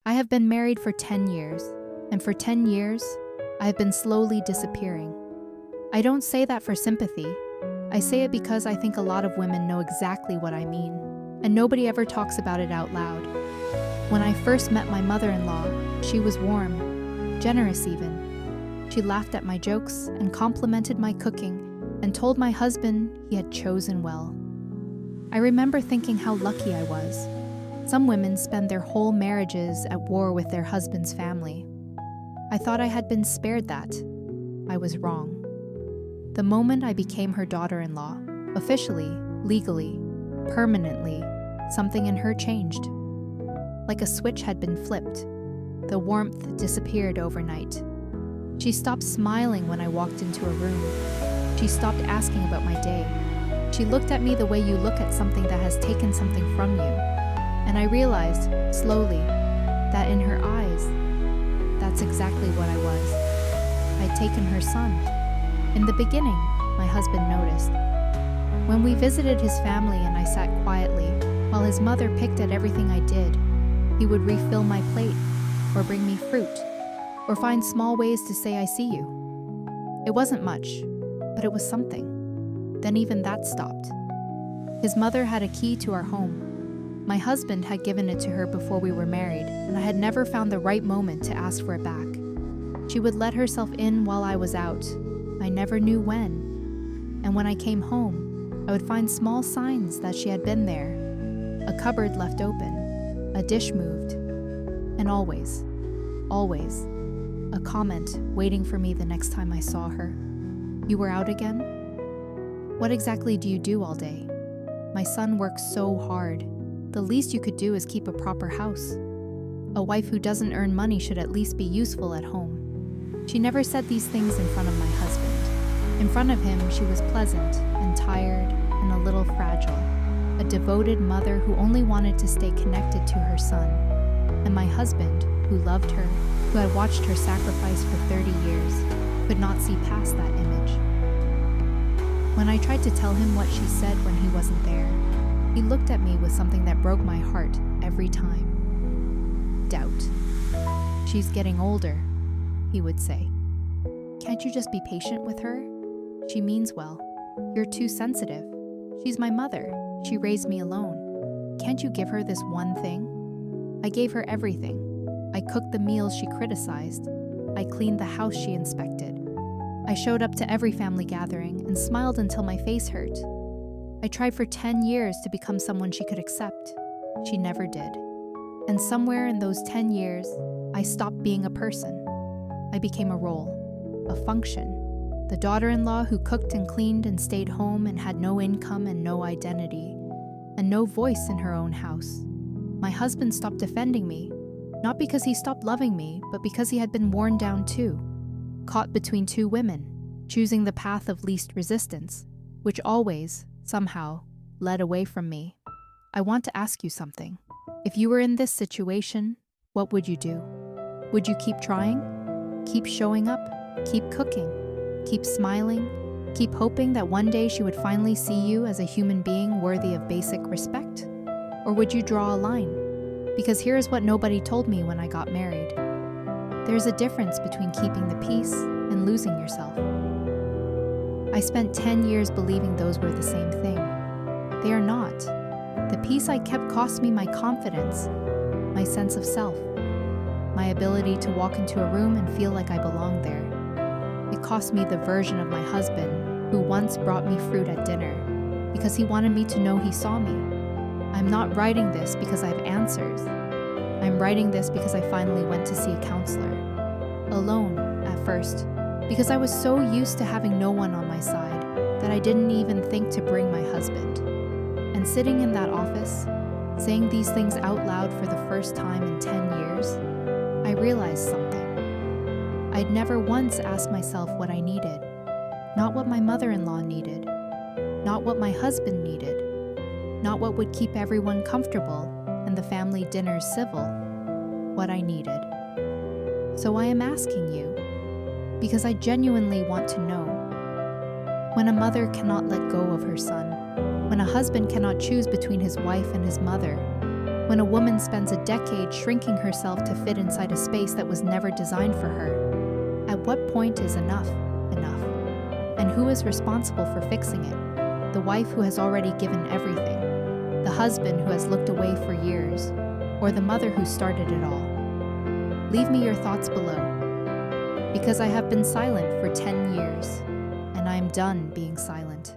I have been married for 10 years, and for 10 years, I have been slowly disappearing. I don't say that for sympathy. I say it because I think a lot of women know exactly what I mean, and nobody ever talks about it out loud. When I first met my mother-in-law, she was warm, generous even. She laughed at my jokes and complimented my cooking and told my husband he had chosen well. I remember thinking how lucky I was. Some women spend their whole marriages at war with their husband's family. I thought I had been spared that. I was wrong. The moment I became her daughter-in-law, officially, legally, permanently, something in her changed. Like a switch had been flipped. The warmth disappeared overnight. She stopped smiling when I walked into a room. She stopped asking about my day. She looked at me the way you look at something that has taken something from you. And I realized, slowly, that in her eyes, that's exactly what I was. I'd taken her son. In the beginning, my husband noticed. When we visited his family and I sat quietly, while his mother picked at everything I did, he would refill my plate, or bring me fruit, or find small ways to say I see you. It wasn't much, but it was something. Then even that stopped. His mother had a key to our home. My husband had given it to her before we were married, and I had never found the right moment to ask for it back. She would let herself in while I was out. I never knew when. And when I came home, I would find small signs that she had been there. A cupboard left open, a dish moved, and always, a comment waiting for me the next time I saw her. You were out again? What exactly do you do all day? My son works so hard. The least you could do is keep a proper house. A wife who doesn't earn money should at least be useful at home. She never said these things in front of my husband. In front of him, she was pleasant and tired and a little fragile. A devoted mother who only wanted to stay connected to her son. And my husband, who loved her, who had watched her sacrifice for 30 years, could not see past that image. When I tried to tell him what she said when he wasn't there, he looked at me with something that broke my heart every time. Doubt. She's getting older, he would say. Can't you just be patient with her? She means well. You're too sensitive. She's my mother. She raised me alone. Can't you give her this one thing? I gave her everything. I cooked the meals she criticized. I cleaned the house she inspected. I showed up to every family gathering and smiled until my face hurt. I tried for 10 years to become someone she could accept. She never did. And somewhere in those 10 years, I stopped being a person. I became a role, a function. The daughter-in-law who cooked and cleaned and stayed home and had no income and no identity, and no voice in her own house. My husband stopped defending me, not because he stopped loving me, but because he had been worn down too. Caught between two women, choosing the path of least resistance, which always, somehow, led away from me. I want to ask you something. If you were in this situation, what would you do? Would you keep trying? Keep showing up? Keep cooking? Keep smiling? Keep hoping that one day she would finally see you as a human being worthy of basic respect? Or would you draw a line? Because here's what nobody told me when I got married. There's a difference between keeping the peace and losing yourself. I spent 10 years believing those were the same thing. They are not. The peace I kept cost me my confidence, my sense of self, my ability to walk into a room and feel like I belonged there. It cost me the version of my husband who once brought me fruit at dinner because he wanted me to know he saw me. I'm not writing this because I have answers. I'm writing this because I finally went to see a counselor. Alone, at first, because I was so used to having no one on my side that I didn't even think to bring my husband. And sitting in that office, saying these things out loud for the first time in 10 years, I realized something. I'd never once asked myself what I needed. Not what my mother-in-law needed. Not what my husband needed. Not what would keep everyone comfortable and the family dinners civil. What I needed. So I am asking you, because I genuinely want to know. When a mother cannot let go of her son, when a husband cannot choose between his wife and his mother, When a woman spends a decade shrinking herself to fit inside a space that was never designed for her, at what point is enough enough? And who is responsible for fixing it? The wife who has already given everything, the husband who has looked away for years, or the mother who started it all? Leave me your thoughts below, because I have been silent for 10 years, and I am done being silent.